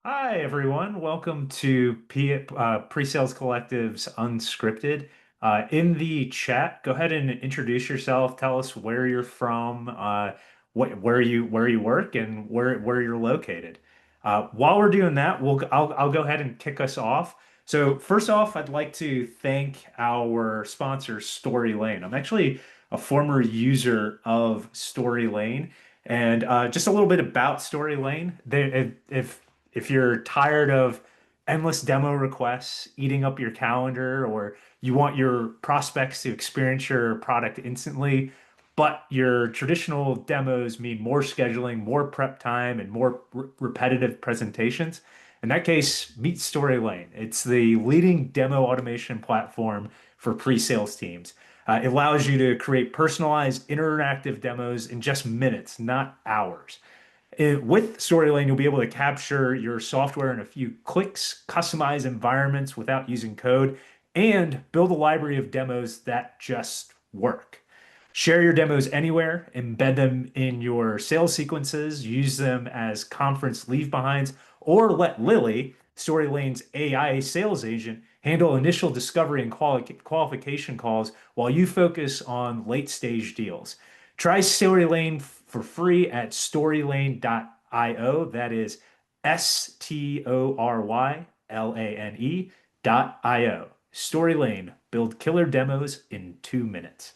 Hi, everyone. Welcome to Presales Collective's Unscripted. In the chat, go ahead and introduce yourself. Tell us where you're from, where you work, and where you're located. While we're doing that, I'll go ahead and kick us off. So first off, I'd like to thank our sponsor, Story Lane. I'm actually a former user of Story Lane, and just a little bit about Story Lane. If you're tired of endless demo requests eating up your calendar, or you want your prospects to experience your product instantly, but your traditional demos mean more scheduling, more prep time, and more repetitive presentations, in that case, meet Storylane. It's the leading demo automation platform for pre-sales teams. It allows you to create personalized, interactive demos in just minutes, not hours. With Storyline, you'll be able to capture your software in a few clicks, customize environments without using code, and build a library of demos that just work. Share your demos anywhere, embed them in your sales sequences, use them as conference leave behinds, or let Lily, Storylane's AI sales agent, handle initial discovery and qualification calls while you focus on late stage deals. Try Storylane for free at storylane.io. That is STORYLANE.io. Storylane, build killer demos in 2 minutes.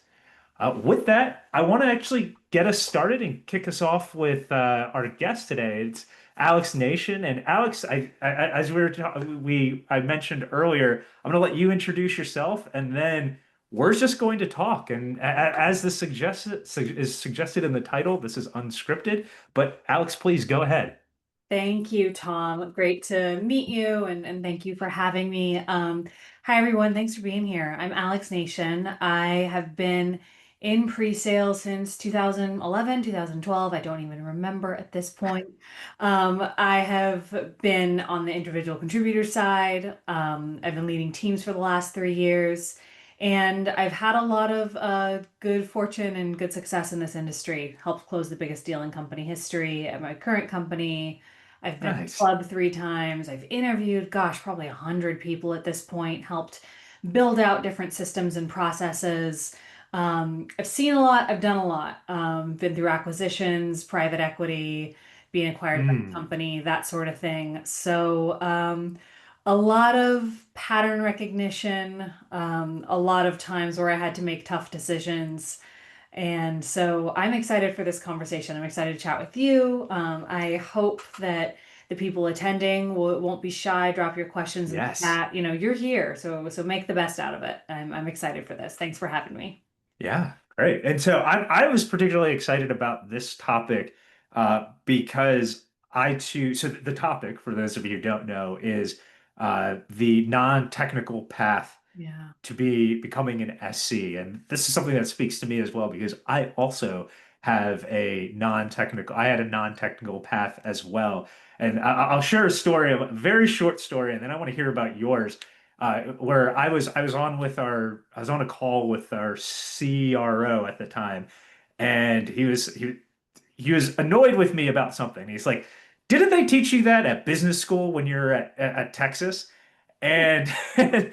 With that, I want to actually get us started and kick us off with our guest today. It's Alex Nation, and Alex, as I mentioned earlier, I'm going to let you introduce yourself, and then we're just going to talk. And as this is suggested in the title, this is unscripted. But Alex, please go ahead. Thank you, Tom. Great to meet you and thank you for having me. Hi, everyone. Thanks for being here. I'm Alex Nation. I have been in pre-sale since 2011, 2012. I don't even remember at this point. I have been on the individual contributor side. I've been leading teams for the last 3 years. And I've had a lot of good fortune and good success in this industry. Helped close the biggest deal in company history at my current company. I've been to the Nice. club 3 times. I've interviewed, gosh, probably 100 people at this point, helped build out different systems and processes. I've seen a lot, I've done a lot. Been through acquisitions, private equity, being acquired by a Hmm. company, that sort of thing. So, a lot of pattern recognition, a lot of times where I had to make tough decisions. And so I'm excited for this conversation. I'm excited to chat with you. I hope that the people attending won't be shy. Drop your questions in the Yes. chat. You know, you're here, so make the best out of it. I'm excited for this. Thanks for having me. Yeah, great. And so I was particularly excited about this topic because so the topic, for those of you who don't know, is the non-technical path Yeah. to becoming an SC. And this is something that speaks to me as well because I also I had a non-technical path as well. And I'll share a story, a very short story, and then I want to hear about yours. Where I was on a call with our CRO at the time, and he was annoyed with me about something. He's like, "Didn't they teach you that at business school when you're at Texas?" And and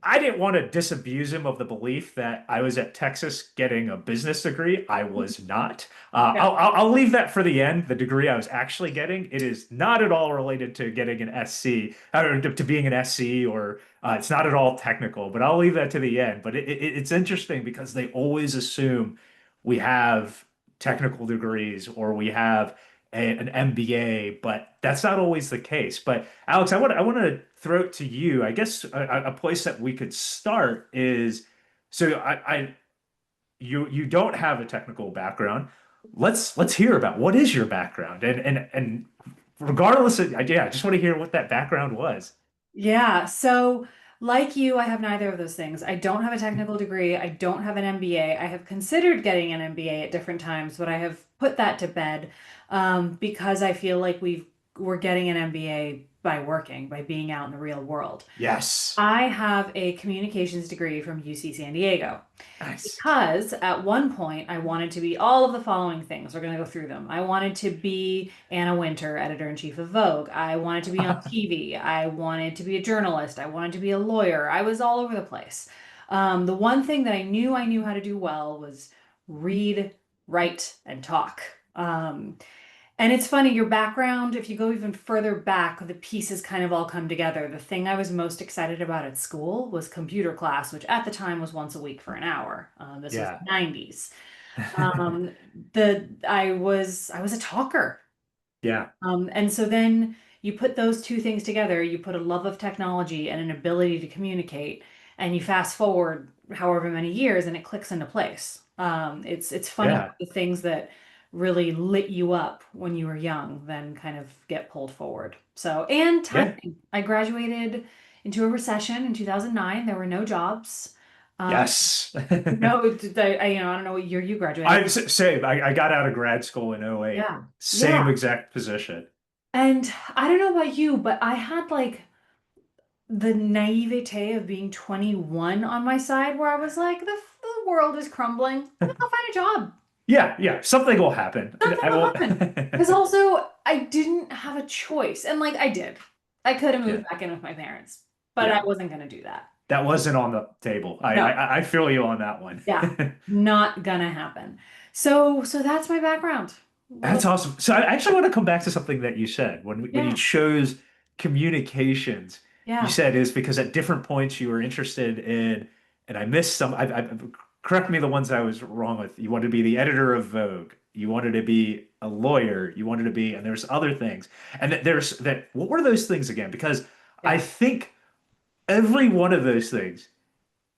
I didn't want to disabuse him of the belief that I was at Texas getting a business degree. I was not. Yeah. I'll leave that for the end. The degree I was actually getting, it is not at all related to getting an SC or to being an SC, or it's not at all technical. But I'll leave that to the end. But it's interesting because they always assume we have technical degrees or we have an MBA, but that's not always the case. But Alex, I want to throw it to you. I guess a place that we could start is so you don't have a technical background. Let's hear about what is your background, and regardless of, yeah, I just want to hear what that background was. Yeah. So, like you, I have neither of those things. I don't have a technical degree. I don't have an MBA. I have considered getting an MBA at different times, but I have put that to bed because I feel like we're getting an MBA by working, by being out in the real world. Yes. I have a communications degree from UC San Diego Nice. because at one point I wanted to be all of the following things. We're going to go through them. I wanted to be Anna Wintour, editor-in-chief of Vogue. I wanted to be on TV. I wanted to be a journalist. I wanted to be a lawyer. I was all over the place. The one thing that I knew how to do well was read, write, and talk. And it's funny, your background, if you go even further back, the pieces kind of all come together. The thing I was most excited about at school was computer class, which at the time was once a week for an hour. This was Yeah. the 90s. Um, I was a talker. Yeah. And so then you put those two things together, you put a love of technology and an ability to communicate, and you fast forward however many years and it clicks into place. It's funny how Yeah. the things that really lit you up when you were young then kind of get pulled forward. So, and Yeah. timing. I graduated into a recession in 2009. There were no jobs. Um, Yes. no, I don't know what year you graduated. Same. I got out of grad school in '08. Yeah. Same Yeah. exact position. And I don't know about you, but I had like the naivete of being 21 on my side where I was like, the world is crumbling. I'm gonna go find a job. Yeah. Yeah. Something will happen. Something I will will. happen. Because also, I didn't have a choice. And like I did. I could have Yeah. moved back in with my parents, but I Yeah. wasn't going to do that. That wasn't on the table. No. I feel you on that one. Yeah. Not gonna happen. So that's my background. That's Little, awesome. So I actually want to come back to something that you said when you yeah. chose communications. You Yeah. said is because at different points you were interested in, and I missed some. Correct me the ones I was wrong with. You wanted to be the editor of Vogue. You wanted to be a lawyer. You wanted to be, and there's other things. And there's that. What were those things again? Because I Yeah. think every one of those things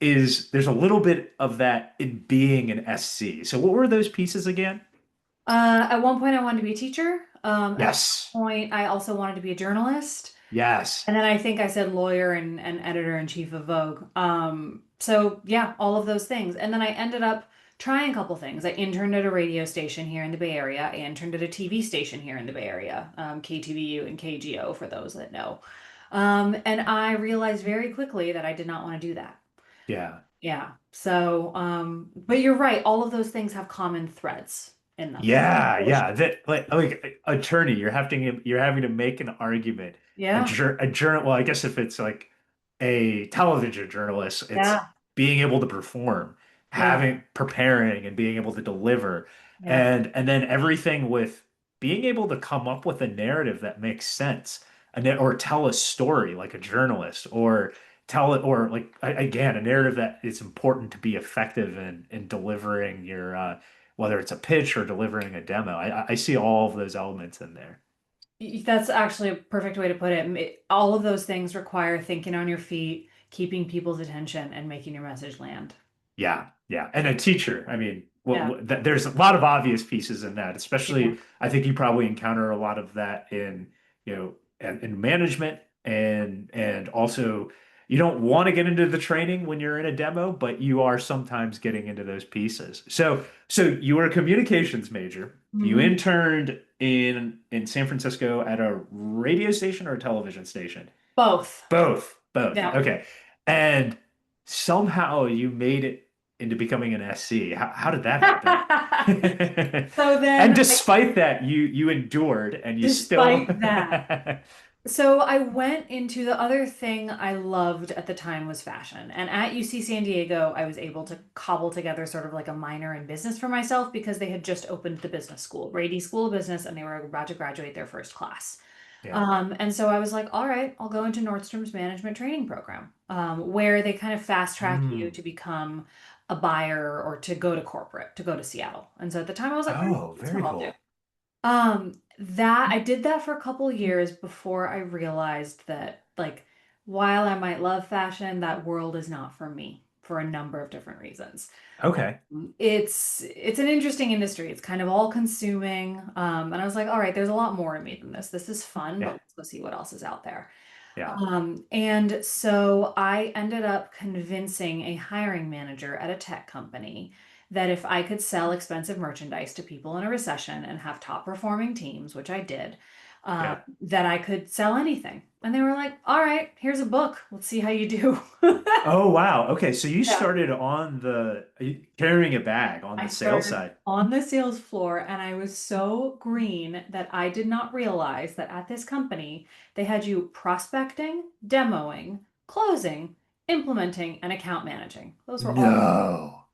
is there's a little bit of that in being an SC. So what were those pieces again? At one point I wanted to be a teacher. At Yes. one point I also wanted to be a journalist. Yes. And then I think I said lawyer and editor-in-chief of Vogue. So yeah, all of those things. And then I ended up trying a couple things. I interned at a radio station here in the Bay Area. I interned at a TV station here in the Bay Area, KTVU and KGO for those that know. And I realized very quickly that I did not want to do that. Yeah. Yeah. So, but you're right. All of those things have common threads in them. Yeah, For sure. yeah. That like attorney, you're having to make an argument. Yeah. A journal. Well, I guess if it's like a television journalist, it's Yeah. being able to perform, Yeah. having preparing and being able to deliver, Yeah. and then everything with being able to come up with a narrative that makes sense, or tell a story like a journalist, or tell it, or like again, a narrative that is important to be effective in delivering your whether it's a pitch or delivering a demo. I see all of those elements in there. That's actually a perfect way to put it. All of those things require thinking on your feet, keeping people's attention, and making your message land. Yeah, yeah. And a teacher, I mean, Yeah. there's a lot of obvious pieces in that, Yeah. especially I think you probably encounter a lot of that in management and also you don't want to get into the training when you're in a demo, but you are sometimes getting into those pieces. So you were a communications major. You Hmm. interned in San Francisco at a radio station or a television station? Both. Both, both. Yeah. Okay. And somehow you made it into becoming an SC. How did that happen? So And then, despite that, you endured and you still despite that, so I went into the other thing I loved at the time was fashion. And at UC San Diego, I was able to cobble together sort of like a minor in business for myself because they had just opened the business school, Rady School of Business, and they were about to graduate their first class. Yeah. And so I was like, all right, I'll go into Nordstrom's management training program, where they kind of fast track you Mm. to become a buyer or to go to corporate, to go to Seattle. And so at the time I was like, all right, Oh, that's what very I'll do. cool. That I did that for a couple years before I realized that like while I might love fashion, that world is not for me for a number of different reasons. Okay. It's an interesting industry. It's kind of all consuming. And I was like, all right, there's a lot more to me than this. This is fun, but Yeah. let's go see what else is out there. Yeah. And so I ended up convincing a hiring manager at a tech company that if I could sell expensive merchandise to people in a recession and have top performing teams, which I did, Yeah. that I could sell anything. And they were like, all right, here's a book. Let's see how you do. Oh, wow. Okay. So you Yeah. started on carrying a bag on I the sales started side. on the sales floor and I was so green that I did not realize that at this company, they had you prospecting, demoing, closing, implementing, and account managing. Those were all No.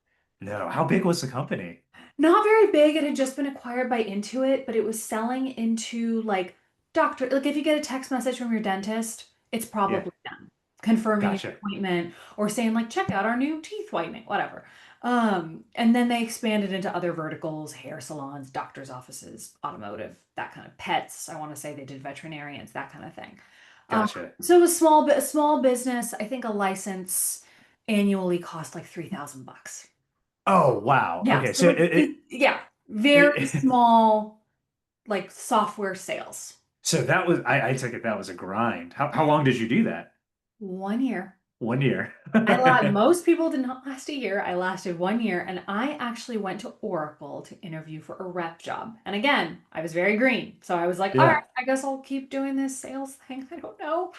No. How big was the company? not very big. It had just been acquired by Intuit, but it was selling into like doctor, like if you get a text message from your dentist, it's Yeah. probably them confirming your Gotcha. appointment or saying like check out our new teeth whitening, whatever. And then they expanded into other verticals, hair salons, doctor's offices, automotive, that kind of pets. I want to say they did veterinarians, that kind of thing. Um, Gotcha. so it was a small business. I think a license annually cost like 3,000 bucks. Oh, wow. Yeah, Okay. so So like yeah, very it small like software sales. so that was I took it that was a grind. How long did you do that? 1 year. 1 year. Most people did not last a year. I lasted 1 year and I actually went to Oracle to interview for a rep job. And again, I was very green. So I was like, all right, Yeah. I guess I'll keep doing this sales thing. I don't know.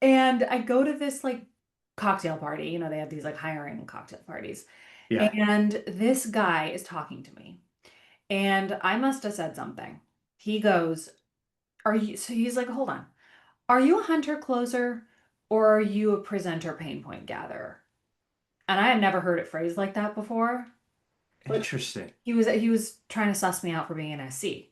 And I go to this like cocktail party. You know, they have these like hiring cocktail parties. Yeah. And this guy is talking to me. And I must have said something. He goes, are you, so he's like, hold on. Are you a hunter closer or are you a presenter pain point gatherer? And I had never heard it phrased like that before, but Interesting. he was trying to suss me out for being an SC.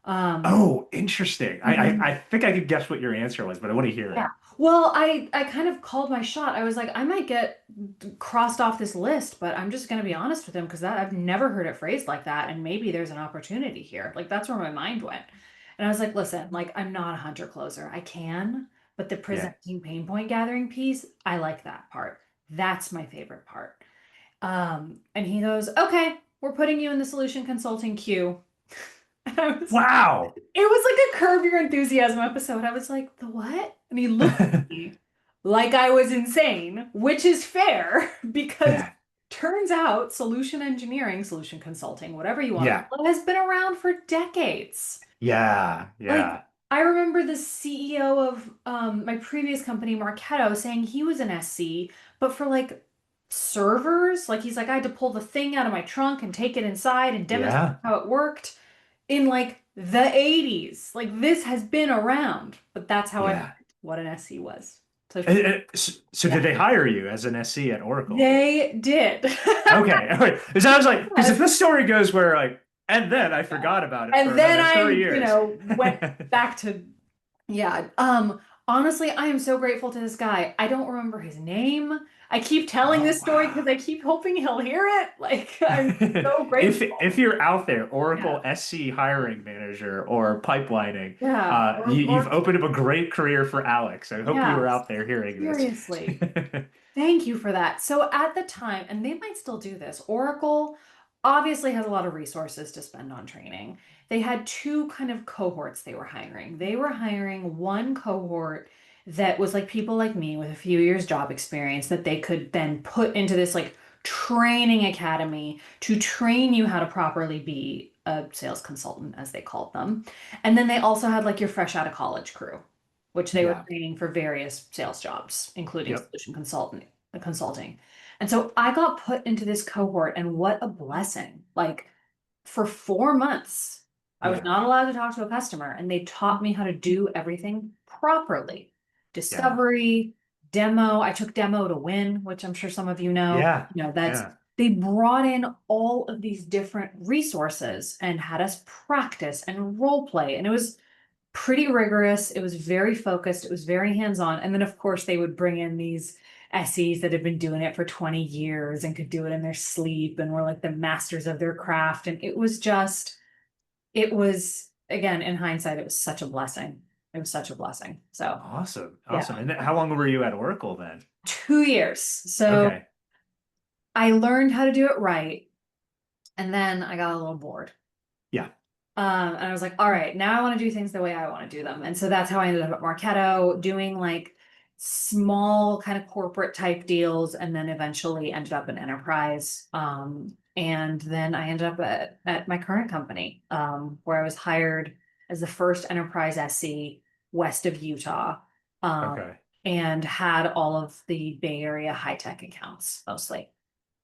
Um, Oh, interesting. mhm. I think I could guess what your answer was, but I want to hear Yeah. it. Well, I kind of called my shot. I was like, I might get crossed off this list, but I'm just going to be honest with him because that I've never heard it phrased like that, and maybe there's an opportunity here. Like that's where my mind went. And I was like, listen, like I'm not a hunter closer. I can, but the Yeah. presenting pain point gathering piece, I like that part. That's my favorite part. And he goes, okay, we're putting you in the solution consulting queue. And I was Wow. it was like a Curb Your Enthusiasm episode. I was like, the what? And he looked at me like I was insane, which is fair because Yeah. turns out solution engineering, solution consulting, whatever you want to Yeah. call it, has been around for decades. Yeah. Like, Yeah. I remember the CEO of my previous company, Marketo, saying he was an SC, but for like servers, like he's like, I had to pull the thing out of my trunk and take it inside and demonstrate Yeah. how it worked in like the 80s. Like this has been around, but that's how I learned Yeah. what an SC was. So So yeah, did they hire you as an SC at Oracle? they did. Okay. All right. Because I was like, because if Yes. this story goes where like, and then I Yeah. forgot about it for And then another 3 I, years. went back to yeah. Honestly, I am so grateful to this guy. I don't remember his name. I keep telling Oh, this story wow. because I keep hoping he'll hear it. Like, I'm so If grateful. you're out there, Yeah. Oracle SC hiring manager or pipelining, Yeah. you've opened up a great career for Alex. I hope you were Yes. out there hearing this. Seriously. Thank you for that. So at the time, and they might still do this, Oracle obviously has a lot of resources to spend on training. They had two kind of cohorts they were hiring. They were hiring one cohort that was like people like me with a few years job experience that they could then put into this like training academy to train you how to properly be a sales consultant, as they called them. And then they also had like your fresh out of college crew, which they were Yeah. training for various sales jobs, including Yep. solution consulting. And so I got put into this cohort, and what a blessing. Like for 4 months, I was Yeah. not allowed to talk to a customer, and they taught me how to do everything properly. Yeah. Discovery, demo. I took demo to win, which I'm sure some of you know. Yeah. That's Yeah. they brought in all of these different resources and had us practice and role play. And it was pretty rigorous. It was very focused. It was very hands-on. And then, of course, they would bring in these SEs that had been doing it for 20 years and could do it in their sleep and were like the masters of their craft. And it was, again, in hindsight, it was such a blessing. It was such a blessing. So, Awesome. Awesome. yeah, And how long were you at Oracle then? 2 years. So Okay. I learned how to do it right. And then I got a little bored. Yeah. And I was like, all right, now I want to do things the way I want to do them. And so that's how I ended up at Marketo doing like small kind of corporate type deals and then eventually ended up in enterprise. And then I ended up at my current company, where I was hired as the first enterprise SC west of Utah, um, Okay. and had all of the Bay Area high tech accounts mostly,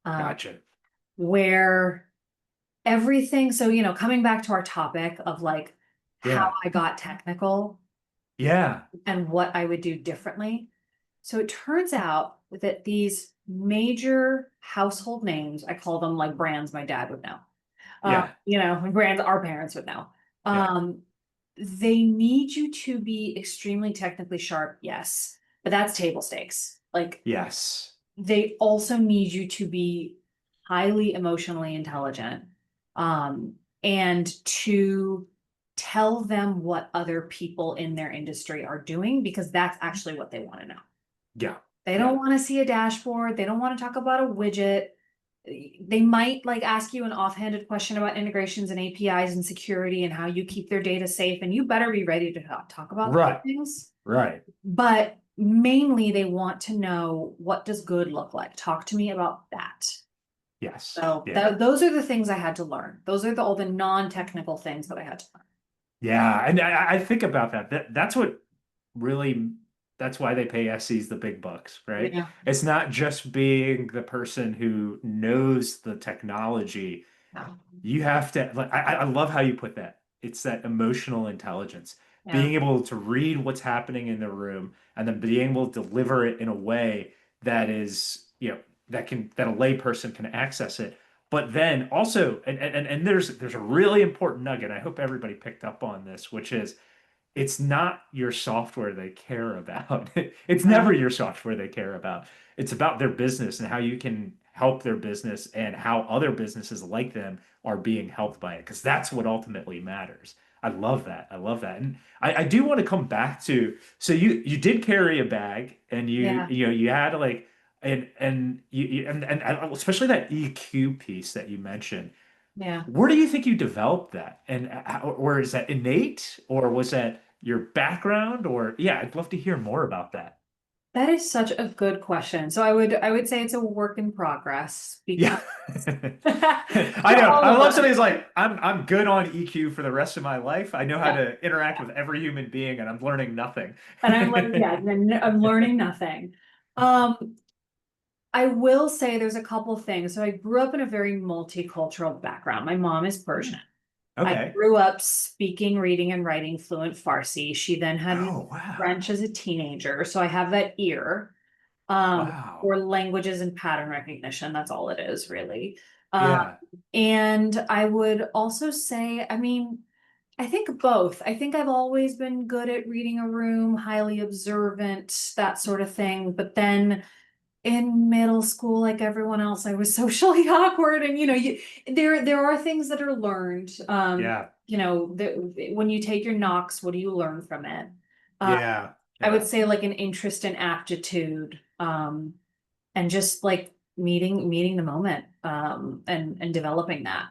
um, Gotcha. where everything. So, coming back to our topic of like how Yeah. I got technical Yeah. and what I would do differently. So it turns out that these major household names, I call them like brands my dad would know. Yeah. Brands our parents would know. Yeah. Um, they need you to be extremely technically sharp, yes, but that's table stakes. Like Yes. they also need you to be highly emotionally intelligent, and to tell them what other people in their industry are doing because that's actually what they want to know. Yeah. They Yeah. don't want to see a dashboard. They don't want to talk about a widget. They might like ask you an offhanded question about integrations and APIs and security and how you keep their data safe. And you better be ready to talk about those Right. things. Right. But mainly they want to know, what does good look like? Talk to me about that. Yes. So Yeah. those are the things I had to learn. Those are all the non-technical things that I had to learn. Yeah. And I think about that. That's what really, that's why they pay SCs the big bucks, right? Yeah. It's not just being the person who knows the technology. Yeah. You have to, like, I love how you put that. It's that emotional intelligence, Yeah. being able to read what's happening in the room and then being able to deliver it in a way that is, that a layperson can access it. But then also, and there's a really important nugget. I hope everybody picked up on this, which is it's not your software they care about. It's Yeah. never your software they care about. It's about their business and how you can help their business and how other businesses like them are being helped by it, because that's what ultimately matters. I love that. I love that. And I do want to come back to, so you did carry a bag and Yeah. you had like and especially that EQ piece that you mentioned. Yeah. Where do you think you developed that? And or is that innate, or was that your background? Or yeah, I'd love to hear more about that. That is such a good question. So I would say it's a work in progress because Yeah. I for know. all I of love us. somebody's like, I'm good on EQ for the rest of my life. I know how Yeah. to interact with every human being, and I'm learning nothing. And I'm like, yeah, and I'm learning nothing. Um, I will say there's a couple things. So I grew up in a very multicultural background. My mom is Hmm. Persian. I Okay. grew up speaking, reading, and writing fluent Farsi. She then had me Oh, wow. French as a teenager, so I have that ear, um, Wow. for languages and pattern recognition. That's all it is, really. Um, Yeah. and I would also say, I mean, I think both. I think I've always been good at reading a room, highly observant, that sort of thing. But then in middle school, like everyone else, I was socially awkward, and there are things that are learned. Yeah. When you take your knocks, what do you learn from it? Uh, Yeah. I would Yeah. say like an interest and aptitude, and just like meeting the moment, and developing that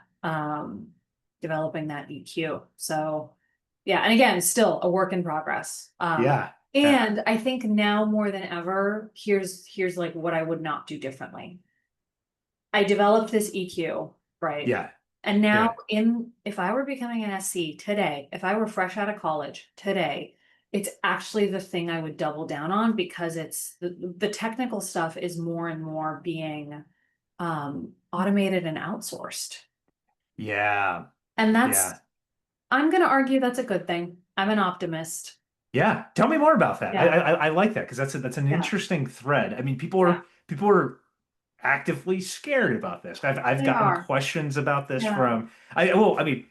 EQ. So yeah, and again, still a work in progress. Yeah. Yeah. And I think now more than ever, here's like what I would not do differently. I developed this EQ, right? Yeah. And now Yeah. if I were becoming an SC today, if I were fresh out of college today, it's actually the thing I would double down on because it's the technical stuff is more and more being automated and outsourced. Yeah. And Yeah. I'm going to argue that's a good thing. I'm an optimist. Yeah, tell me more about that. Yeah. I like that because that's an Yeah. interesting thread. I mean, Yeah. people are actively scared about this. I've They gotten are. questions about this Yeah. from I mean,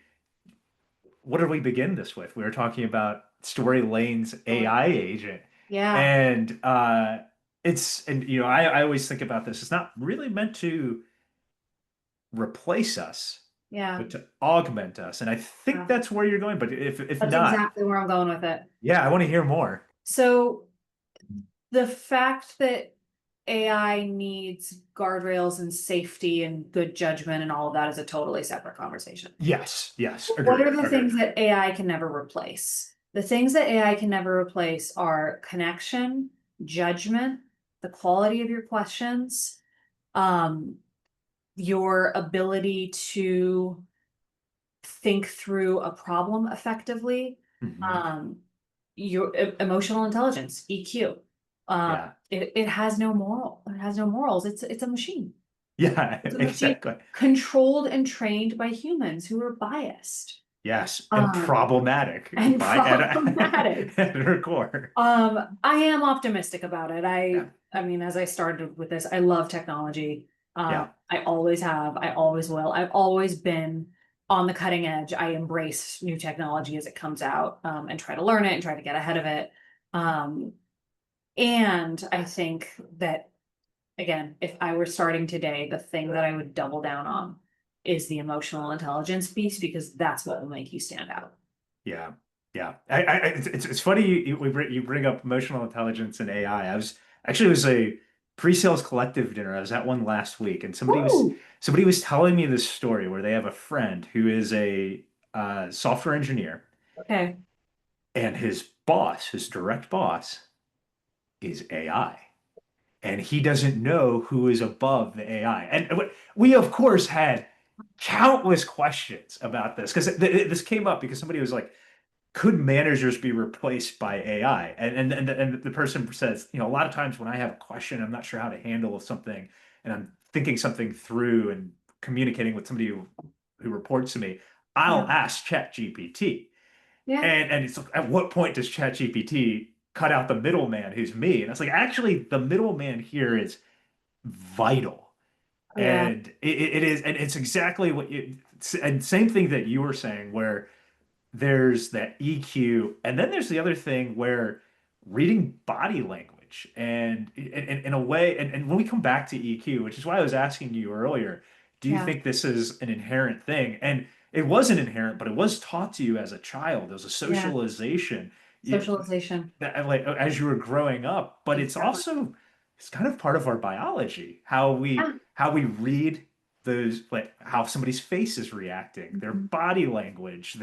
what did we begin this with? We were talking about Story Lane's AI agent, Yeah. and I always think about this. It's not really meant to replace us, Yeah. but to augment us, and I think Yeah. that's where you're going. But if That's not, exactly where I'm going with it. yeah, I want to hear more. So the fact that AI needs guardrails and safety and good judgment and all of that is a totally separate conversation. Yes, yes, What are agreed, the agreed. things that AI can never replace? The things that AI can never replace are connection, judgment, the quality of your questions, um, your ability to think through a problem effectively, Hmm. um, your emotional intelligence, EQ. Yeah. It has no moral. It has no morals. It's a machine. Yeah, It's a machine exactly. controlled and trained by humans who are biased. Yes, and Um, problematic and by problematic. at her core. I am optimistic about it. Yeah, I mean, as I started with this, I love technology. yeah, I always have, I always will. I've always been on the cutting edge. I embrace new technology as it comes out, and try to learn it and try to get ahead of it. Um, and I think that, again, if I were starting today, the thing that I would double down on is the emotional intelligence piece, because that's what will make you stand out. yeah, yeah. It's funny you bring up emotional intelligence and AI. I was actually it was a pre-sales collective dinner. I was at one last week, and Woo! somebody was telling me this story where they have a friend who is a software engineer, Okay. and his boss, his direct boss, is AI. And he doesn't know who is above the AI. And we, of course, had countless questions about this because this came up because somebody was like, could managers be replaced by AI? And the person says, a lot of times when I have a question, I'm not sure how to handle something, and I'm thinking something through and communicating with somebody who reports to me, I'll Yeah. ask ChatGPT. Yeah. And it's like, at what point does ChatGPT cut out the middleman who's me? And it's like, actually, the middleman here is vital. Yeah. And it is, and it's exactly what and same thing that you were saying, where there's that EQ, and then there's the other thing where reading body language and in a way, and when we come back to EQ, which is why I was asking you earlier, do you Yeah. think this is an inherent thing? And it wasn't inherent, but it was taught to you as a child. It was a Yeah. socialization Socialization. that like as you were growing up, but Exactly. it's kind of part of our biology, Yeah. how we read those, like how somebody's face is reacting, their Mhm. body language,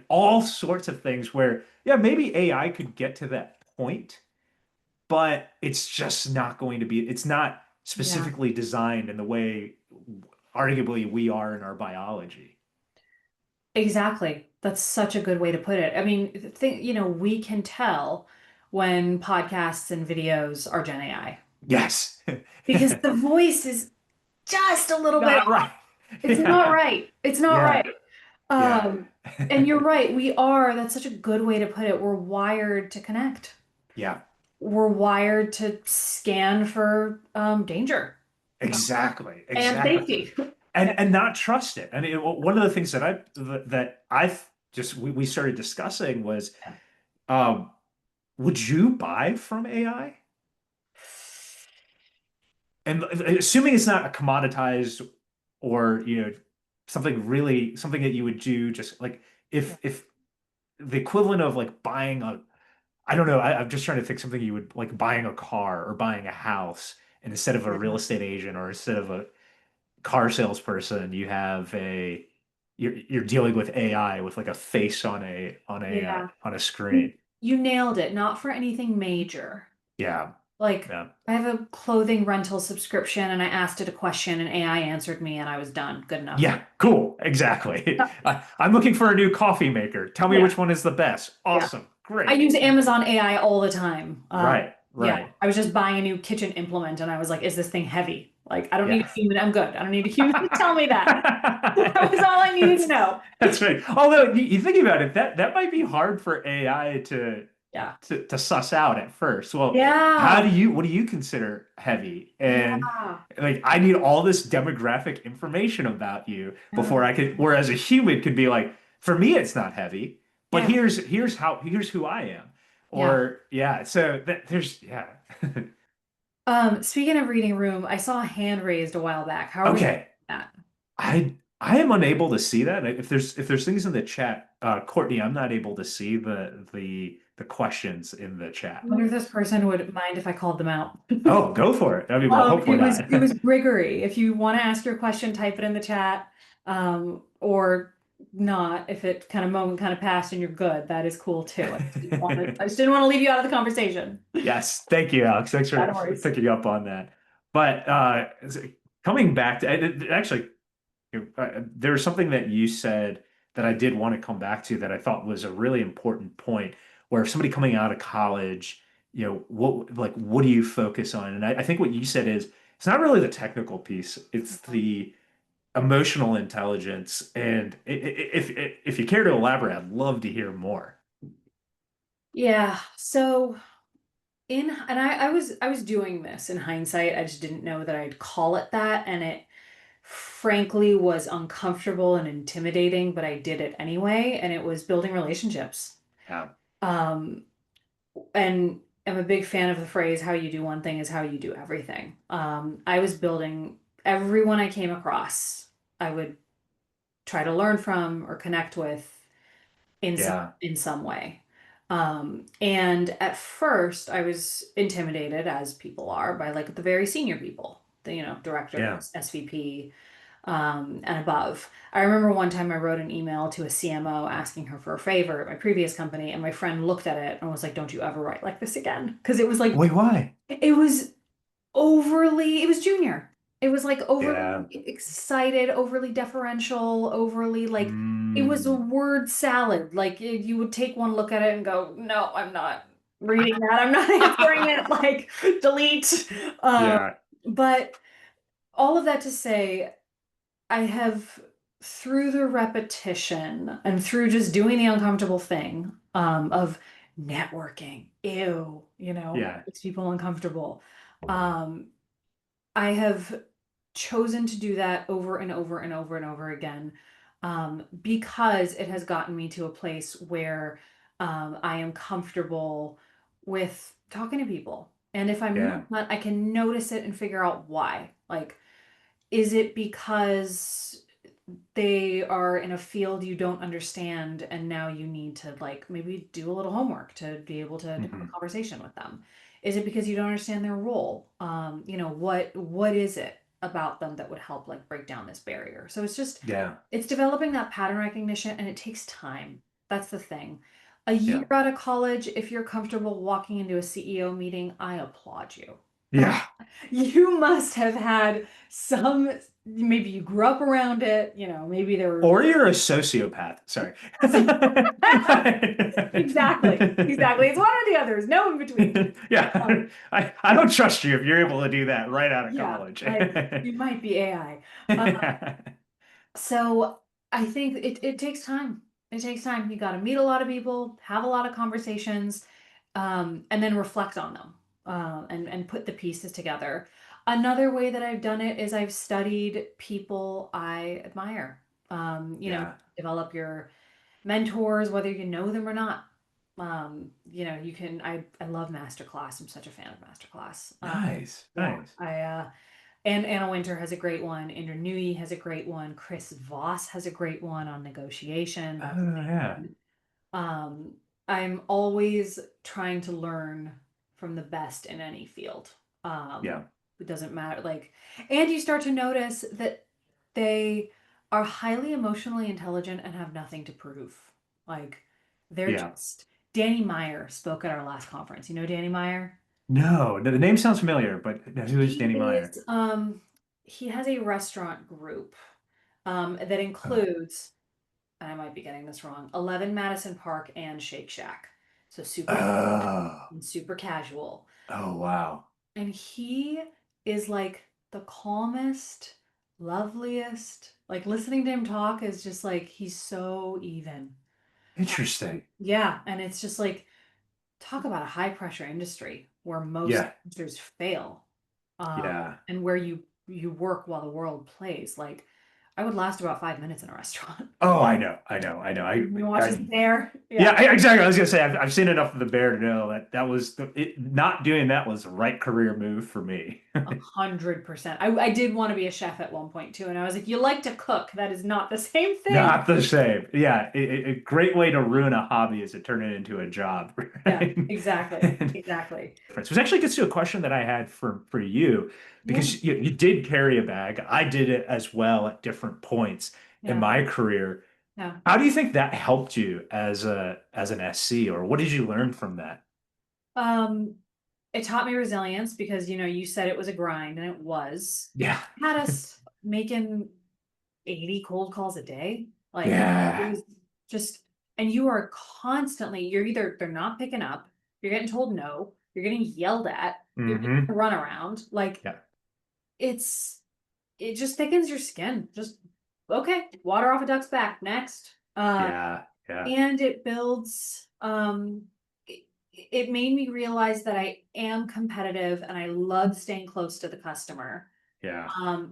all sorts of things where yeah, maybe AI could get to that point, but it's just not going to be, it's not Yeah. specifically designed in the way arguably we are in our biology. Exactly. That's such a good way to put it. I mean, we can tell when podcasts and videos are Gen AI Yes. because the voice is just a little bit Not off. right. It's not Yeah. right. It's not Yeah. right. Yeah. Um, and you're right. That's such a good way to put it. We're wired to connect. Yeah. We're wired to scan for danger Exactly. and Exactly. safety. And not trust it. And one of the things that I've just we started discussing was, um, would you buy from AI? And assuming it's not a commoditized or something that you would do just like if the equivalent of like buying a I don't know. I'm just trying to think something you would like buying a car or buying a house, and instead of a real Yeah. estate agent or instead of a car salesperson, you have you're dealing with AI with like a face on Yeah. on a screen. You nailed it. Not for anything major. Yeah, Like, yeah, I have a clothing rental subscription and I asked it a question and AI answered me and I was done. Good enough. yeah. Cool. Exactly. I'm looking for a new coffee maker. Tell me Yeah. which one is the best. Yeah. Awesome. I Great. use Amazon AI all the time. Right. Yeah. Right. I was just buying a new kitchen implement and I was like, is this thing heavy? Like, I don't need Yeah. a human. I'm good. I don't need a human to tell me that. That was all I needed to That's know. that's right. Although you think about it, that might be hard for AI Yeah. to suss out at first. Well, Yeah. what do you consider heavy? And Yeah. like I need all this demographic information about you Yeah. before I could, whereas a human could be like, for me it's not heavy, but Yeah. here's who I am. Yeah. Or yeah, so there's yeah. Speaking of reading room, I saw a hand raised a while back. How are we doing Okay. with that? I am unable to see that. If there's things in the chat, Courtney, I'm not able to see the questions in the I chat. wonder if this person would mind if I called them out. Oh, go for it. I mean, well, hopefully not. It was Grigory. If you want to ask your question, type it in the chat. Or not, if it kind of moment kind of passed and you're good, that is cool too. I just didn't want to leave you out of the conversation. Yes, thank you, Alex. Thanks Yeah, no for worries. picking up on that. But coming back to actually, there was something that you said. that I did want to come back to that I thought was a really important point where somebody coming out of college, what do you focus on? And I think what you said is it's not really the technical piece, it's the emotional intelligence. And if you care to elaborate, I'd love to hear more. Yeah. So I was doing this in hindsight. I just didn't know that I'd call it that. And it frankly was uncomfortable and intimidating, but I did it anyway. And it was building relationships. Yeah, Um, and I'm a big fan of the phrase, how you do one thing is how you do everything. I was building everyone I came across, I would try to learn from or connect with in some yeah, in some way. And at first I was intimidated, as people are, by like the very senior people, yeah. directors, SVP, and above. I remember one time I wrote an email to a CMO asking her for a favor at my previous company, and my friend looked at it and was like, "Don't you ever write like this again?" Because it was like Wait, why? it was junior. It was like Yeah. overly excited, overly deferential, overly like it was a Mm, word salad. Like you would take one look at it and go, "No, I'm not reading that. I'm not answering it." Like delete. Um, yeah, but all of that to say, I have, through the repetition and through just doing the uncomfortable thing, of networking, ew, yeah, makes people uncomfortable. Um, I have chosen to do that over and over and over and over again, because it has gotten me to a place where I am comfortable with talking to people. And if I'm yeah, not, I can notice it and figure out why. Like, is it because they are in a field you don't understand and now you need to like maybe do a little homework to be able to have a hmm, conversation with them? Is it because you don't understand their role? What is it about them that would help like break down this barrier? So yeah, it's developing that pattern recognition, and it takes time. That's the thing. A year yeah, out of college, if you're comfortable walking into a CEO meeting, I applaud you. yeah. You must have had some, maybe you grew up around it, maybe there were. Or you're a sociopath. Sorry. Exactly, exactly. It's one or the other. There's no in between. Yeah, Um, I don't trust you if you're able to do that right out of yeah, college. like you might be AI. So I think it takes time. It takes time. You got to meet a lot of people, have a lot of conversations, and then reflect on them, and put the pieces together. Another way that I've done it is I've studied people I admire. Yeah. Develop your mentors, whether you know them or not. You can. I love masterclass. I'm such a fan of masterclass. Nice. Yeah, Nice. and Anna Winter has a great one. Indra Nui has a great one. Chris Voss has a great one on negotiation. That's Oh, yeah. amazing. I'm always trying to learn from the best in any field. Yeah. It doesn't matter. Like, and you start to notice that they are highly emotionally intelligent and have nothing to prove. Like, they're Yeah. just. Danny Meyer spoke at our last conference. You know Danny Meyer? No, the name sounds familiar, but who is He Danny Meyer? is he has a restaurant group that Oh. includes, and I might be getting this wrong, 11 Madison Park and Shake Shack. So super Oh. and super casual. Oh, wow. And he is like the calmest, loveliest. Like listening to him talk is just like he's so even. Interesting. Yeah, and it's just like talk about a high pressure industry where most Yeah. industries fail, Yeah. and where you work while the world plays. Like I would last about 5 minutes in a restaurant. Oh, I know. I know. I know. You watch this bear. Yeah, Yeah, exactly. I was gonna say I've seen enough of the bear to know that not doing that was the right career move for me. 100%. I did want to be a chef at one point too, and I was like, you like to cook. That is not the same thing. Not the same. Yeah, a great way to ruin a hobby is to turn it into a job, Yeah, right? exactly. And Exactly. which actually gets to a question that I had for you Yeah. because you did carry a bag. I did it as well at different points in Yeah. my career. Yeah. How do you think that helped you as an SC, or what did you learn from that? Um, it taught me resilience because you said it was a grind, and it was. Yeah. Had us making 80 cold calls a day. Like it Yeah. was just, and you are constantly, you're either, they're not picking up, you're getting told no, you're getting yelled at, you're getting Hmm. a run around. Like Yeah. it's, it just thickens your skin. Just, okay, water off a duck's back, next. Yeah. Yeah. And it builds, it made me realize that I am competitive and I love staying close to the customer. Yeah.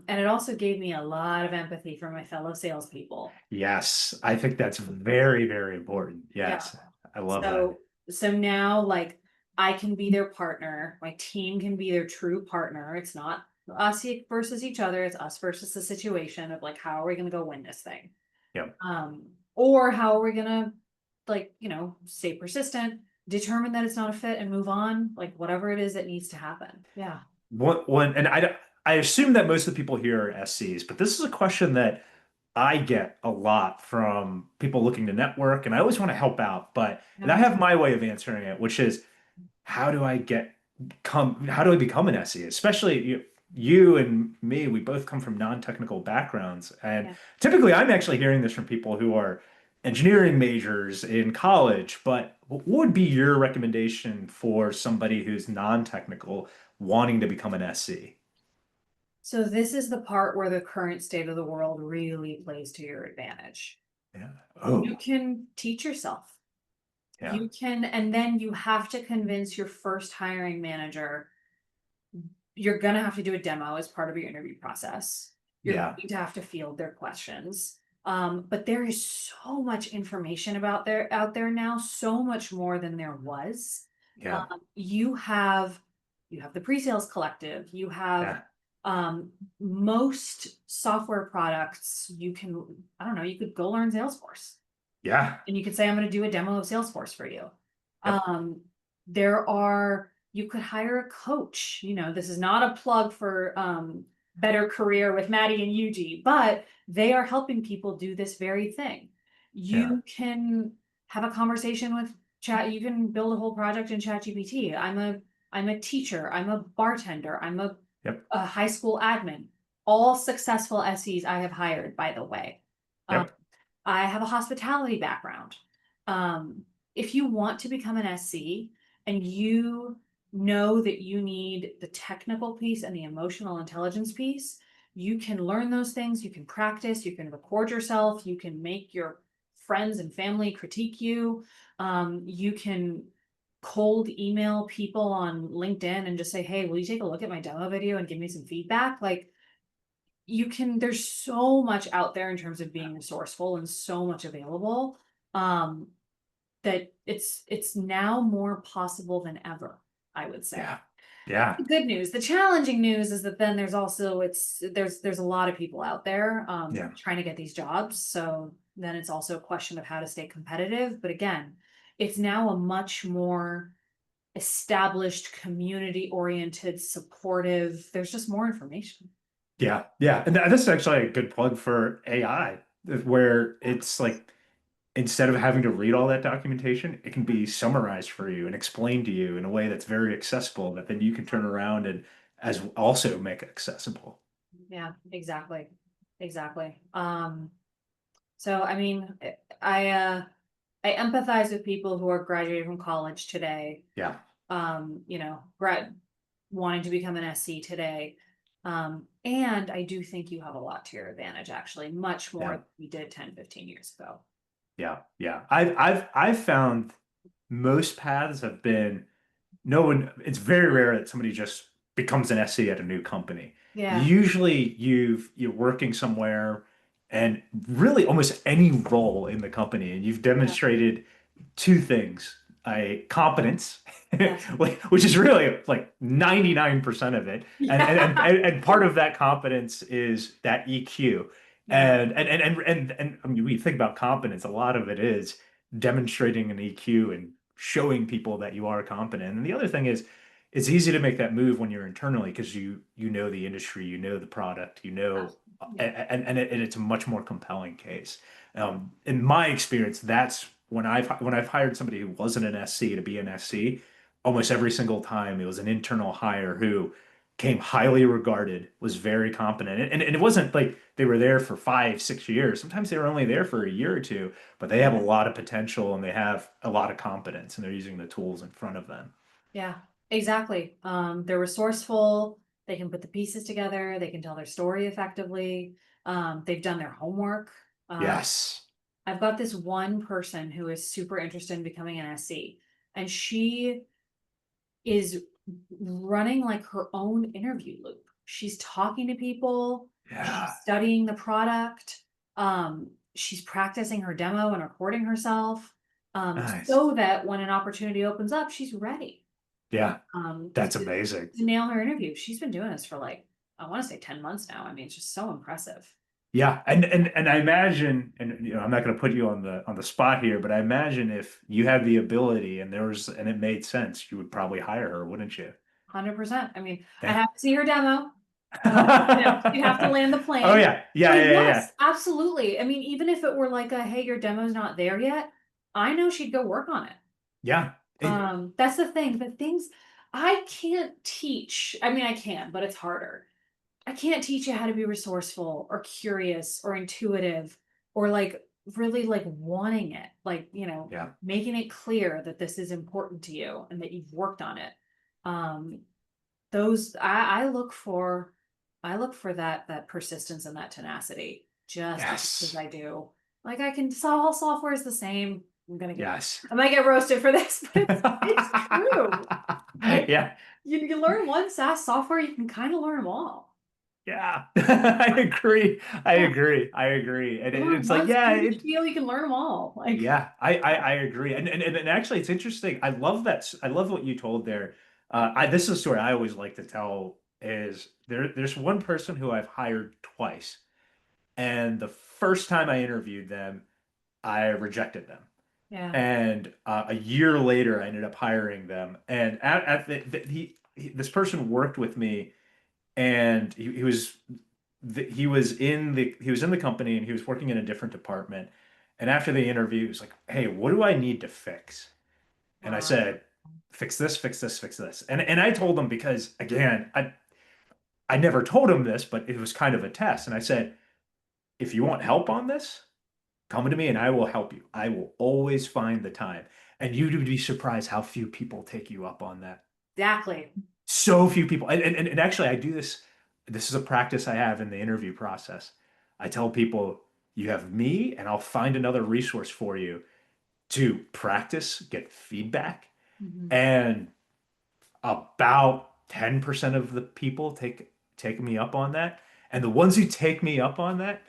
And it also gave me a lot of empathy for my fellow salespeople. Yes. I think that's very, very important. Yeah. Yes. I love that. So so now like I can be their partner. My team can be their true partner. It's not us versus each other. It's us versus the situation of like how are we going to go win this thing? Yep. Um, or how are we going to like, stay persistent, determine that it's not a fit and move on, like whatever it is that needs to happen. Yeah. And I assume that most of the people here are SCs, but this is a question that I get a lot from people looking to network, and I always want to help out, and I Yeah. have my way of answering it, which is how do I become an SE? Especially you and me, we both come from non-technical backgrounds. And Yeah. typically I'm actually hearing this from people who are engineering majors in college, but what would be your recommendation for somebody who's non-technical wanting to become an SC? So this is the part where the current state of the world really plays to your advantage. Yeah. You Oh, can teach yourself. yeah. You can, and then you have to convince your first hiring manager. You're gonna have to do a demo as part of your interview process. You're Yeah. going to have to field their questions. But there is so much information out there now, so much more than there was. Yeah. You have the pre-sales collective, you have Yeah. most software products. You can, I don't know, you could go learn Salesforce Yeah. and you could say, I'm going to do a demo of Salesforce for you. Yep. You could hire a coach. This is not a plug for Better Career with Maddie and Yuji, but they are helping people do this very thing. Yeah. You can have a conversation with chat. You can build a whole project in ChatGPT. I'm a teacher. I'm a bartender. I'm Yep. a high school admin. All successful SEs I have hired, by the way. Um, Yep. I have a hospitality background. Um, if you want to become an SC and you know that you need the technical piece and the emotional intelligence piece, you can learn those things, you can practice, you can record yourself, you can make your friends and family critique you. You can cold email people on LinkedIn and just say, hey, will you take a look at my demo video and give me some feedback? Like, there's so much out there in terms of being resourceful and so much available, um that it's now more possible than ever, I would say. Yeah. Yeah. The good news. The challenging news is that then there's also there's a lot of people out there Yeah. trying to get these jobs, so then it's also a question of how to stay competitive. But again, it's now a much more established, community oriented, supportive, there's just more information. Yeah, yeah. And this is actually a good plug for AI, where Yeah. it's like instead of having to read all that documentation, it can be summarized for you and explained to you in a way that's very accessible that then you can turn around and as also make accessible. Yeah, exactly. Exactly. So I mean, I uh I empathize with people who are graduating from college today, Yeah, wanting to become an SC today. And I do think you have a lot to your advantage, actually, much more yeah, than we did 10, 15 years ago. yeah, yeah. I've found most paths have been no one, it's very rare that somebody just becomes an SE at a new company. Yeah, Usually you're working somewhere and really almost any role in the company, and you've yeah, demonstrated two things, a competence, yes, which is really like 99% of it. yeah, And part of that competence is that EQ. yeah, I mean, when you think about competence, a lot of it is demonstrating an EQ and showing people that you are competent. And the other thing is it's easy to make that move when you're internally because you know the industry, you know the product, you know yeah, and it's a much more compelling case. In my experience, that's when I've hired somebody who wasn't an SC to be an SC, almost every single time it was an internal hire who came highly regarded, was very competent. And it wasn't like they were there for 5, 6 years. Sometimes they were only there for a year or two, but they have a lot of potential and they have a lot of competence and they're using the tools in front of them. Yeah, exactly. They're resourceful. They can put the pieces together. They can tell their story effectively. They've done their homework. Uh, Yes. I've got this one person who is super interested in becoming an SC, and she is running like her own interview loop. She's talking to people, Yeah. she's studying the product, she's practicing her demo and recording herself, Nice. so that when an opportunity opens up, she's ready Yeah. That's to amazing. nail her interview. She's been doing this for like, I want to say 10 months now. I mean, it's just so impressive. Yeah, and I imagine, and I'm not going to put you on the spot here, but I imagine if you had the ability and it made sense, you would probably hire her, wouldn't you? 100%. I mean, I'd Yeah. have to see her demo. You'd have to land the Oh plane. yeah, yeah, But yeah, yeah, yes, absolutely. I mean, even if it were like a, hey, your demo's not there yet, I know she'd go work on it. yeah. That's the thing. The things I can't teach. I mean, I can, but it's harder. I can't teach you how to be resourceful or curious or intuitive or like really like wanting it, like, Yeah. making it clear that this is important to you and that you've worked on it. Um, those I look for that persistence and that tenacity just as much as Yes. I do. Like I can all software is the same. Yes. I might get roasted for this, but it's true. Like Yeah. you learn one SaaS software, you can kind of learn them all. Yeah. I agree. I Yeah. agree. I agree. And You learn it's like, one yeah, Spanish deal, you can learn them all. Like, yeah, I agree. And actually it's interesting. I love that. I love what you told there. This is a story I always like to tell is there's one person who I've hired twice. And the first time I interviewed them, I rejected them. yeah, And a year later, I ended up hiring them. And this person worked with me, and he was in the company, and he was working in a different department. And after the interview, he was like, "Hey, what do I need to fix?" And I wow. said, "Fix this, fix this, fix this." And I told him because again, I never told him this, but it was kind of a test. And I said, "If you want help on this, come to me and I will help you. I will always find the time." And you'd be surprised how few people take you up on that. Exactly. So few people. And actually, I do this. This is a practice I have in the interview process. I tell people, you have me, and I'll find another resource for you to practice, get feedback. Mhm. And about 10% of the people take me up on that. And the ones who take me up on that,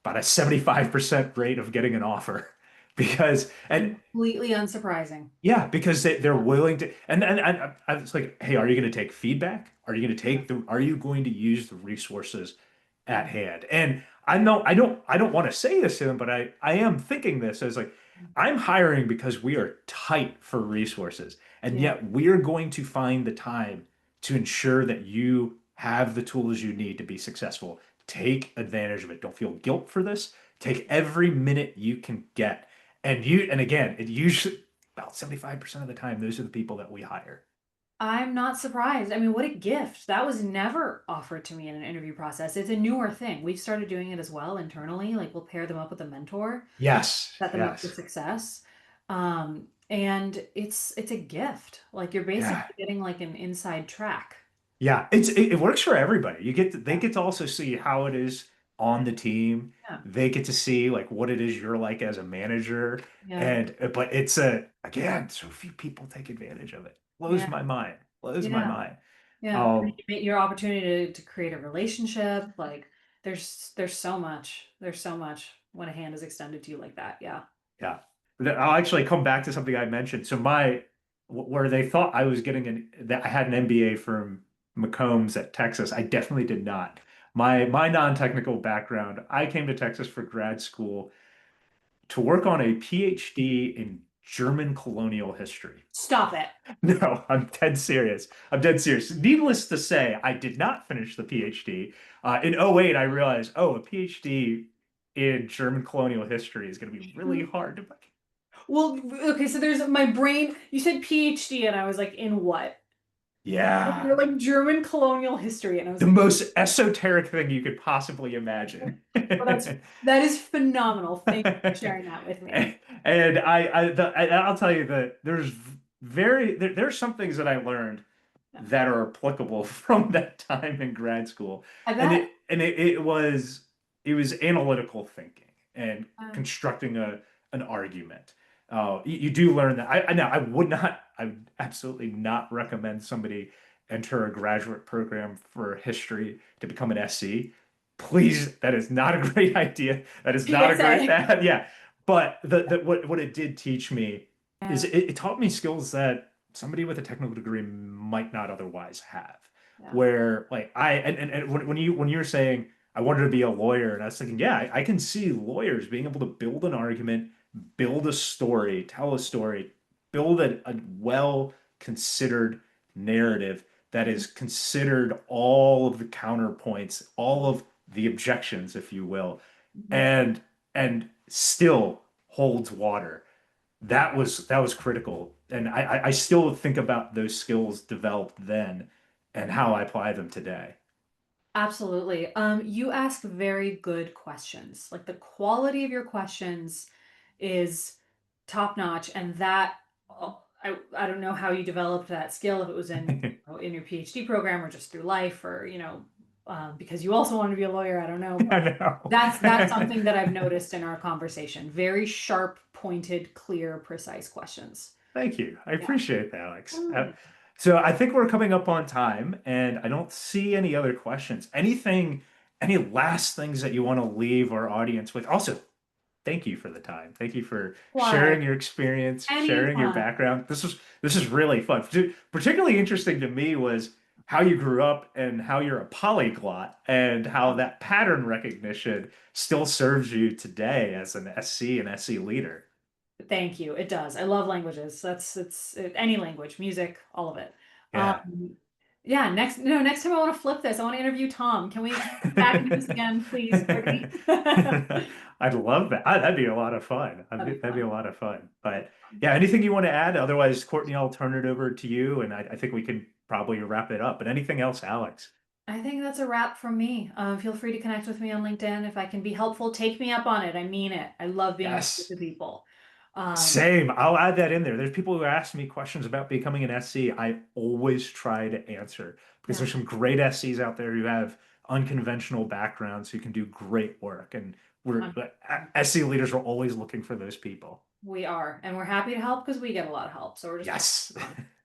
about a 75% rate of getting an offer. Because and Completely unsurprising. yeah, because they're willing to and I was like, hey, are you going to take feedback? Are you going to use the resources at hand? And I know I don't want to say this to them, but I am thinking this as like I'm hiring because we are tight for resources, and Yeah. yet we are going to find the time to ensure that you have the tools you need to be successful. Take advantage of it. Don't feel guilt for this. Take every minute you can get. And again, it usually about 75% of the time, those are the people that we hire. I'm not surprised. I mean, what a gift. That was never offered to me in an interview process. It's a newer thing. We've started doing it as well internally. Like we'll pair them up with a mentor, Yes, set them up for yes. success. And it's a gift. Like you're Yeah. basically getting like an inside track. Yeah, it works for everybody. They Yeah. get to also see how it is on the team. Yeah. They get to see like what it is you're like as a manager. Yeah. And but it's a again, so few people take advantage of it. Blows Yeah. my mind. Blows my Yeah. mind. Yeah. Um, Your opportunity to create a relationship. Like there's so much when a hand is extended to you like that. Yeah. Yeah. I'll actually come back to something I mentioned. So where they thought I was that I had an MBA from McCombs at Texas, I definitely did not. My non-technical background, I came to Texas for grad school to work on a PhD in German colonial history. Stop it. No, I'm dead serious. I'm dead serious. Needless to say, I did not finish the PhD. In '08, I realized, oh, a PhD in German colonial history is going to be really hard to Well, okay, so there's my brain. You said PhD, and I was like, in what? Yeah. They're like German colonial history. And I was The like, most esoteric thing you could possibly imagine. well, that is phenomenal. Thank you for sharing that with me. And I'll tell you that there's some things that I learned Yeah. that are applicable from that time in grad school. I And bet. it was analytical thinking and Uh, constructing an argument. You do learn that. I know I would absolutely not recommend somebody enter a graduate program for history to become an SC. Please, that is not a great idea. That is not a great PSA. yeah. But what it did teach me is Yeah. it taught me skills that somebody with a technical degree might not otherwise have. Yeah. Where like and when you were saying I wanted to be a lawyer, and I was thinking, yeah, I can see lawyers being able to build an argument, build a story, tell a story, build a well considered narrative that is considered all of the counterpoints, all of the objections, if you will, Mhm. and still holds water. Yeah. That was critical. And I still think about those skills developed then and how I apply them today. Absolutely. You ask very good questions. Like the quality of your questions is top notch, and that I don't know how you developed that skill, if it was in in your PhD program or just through life, or because you also want to be a lawyer. I don't know, but I know. that's something that I've noticed in our conversation. Very sharp, pointed, clear, precise questions. Thank you. I Yeah. appreciate that, Alex. Mm. So I think we're coming up on time, and I don't see any other questions. Any last things that you want to leave our audience with? Also, thank you for the time. Thank you for Why? sharing your experience, sharing your Anytime. background. This is really fun. Particularly interesting to me was how you grew up and how you're a polyglot and how that pattern recognition still serves you today as an SC and SC leader. Thank you. It does. I love languages. Any language, music, all of it. Yeah. Yeah, next time I want to flip this. I want to interview Tom. Can we come back and do this again, please? Pretty. I'd love that. That'd be a lot of fun. That'd be That'd be a fun. lot of fun. But yeah, anything you want to add? Otherwise, Courtney, I'll turn it over to you, and I think we can probably wrap it up. But anything else, Alex? I think that's a wrap from me. Feel free to connect with me on LinkedIn if I can be helpful. Take me up on it. I mean it. I love being helpful Yes. to people. Um, Same. I'll add that in there. There's people who ask me questions about becoming an SC. I always try to answer because yeah, there's some great SCs out there who have unconventional backgrounds who can do great work. And we're um, SC leaders are always looking for those people. we are, and we're happy to help because we get a lot of help. So we're just happy Yes.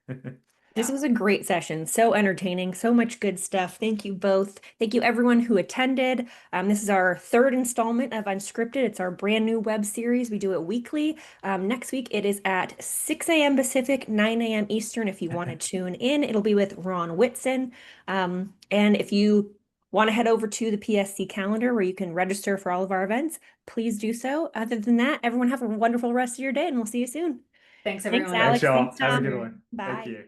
to help. This Yeah. was a great session, so entertaining, so much good stuff. Thank you both. Thank you everyone who attended. This is our third installment of Unscripted. It's our brand new web series. We do it weekly. Next week it is at 6 a.m. Pacific, 9 a.m. Eastern. If you want to tune in, it'll be with Ron Whitson. And if you want to head over to the PSC calendar where you can register for all of our events, please do so. Other than that, everyone have a wonderful rest of your day, and we'll see you soon. Thanks, Thanks, everyone. Thanks, Alex. y'all. Thanks, Have a Tom. good one. Thank Bye. you.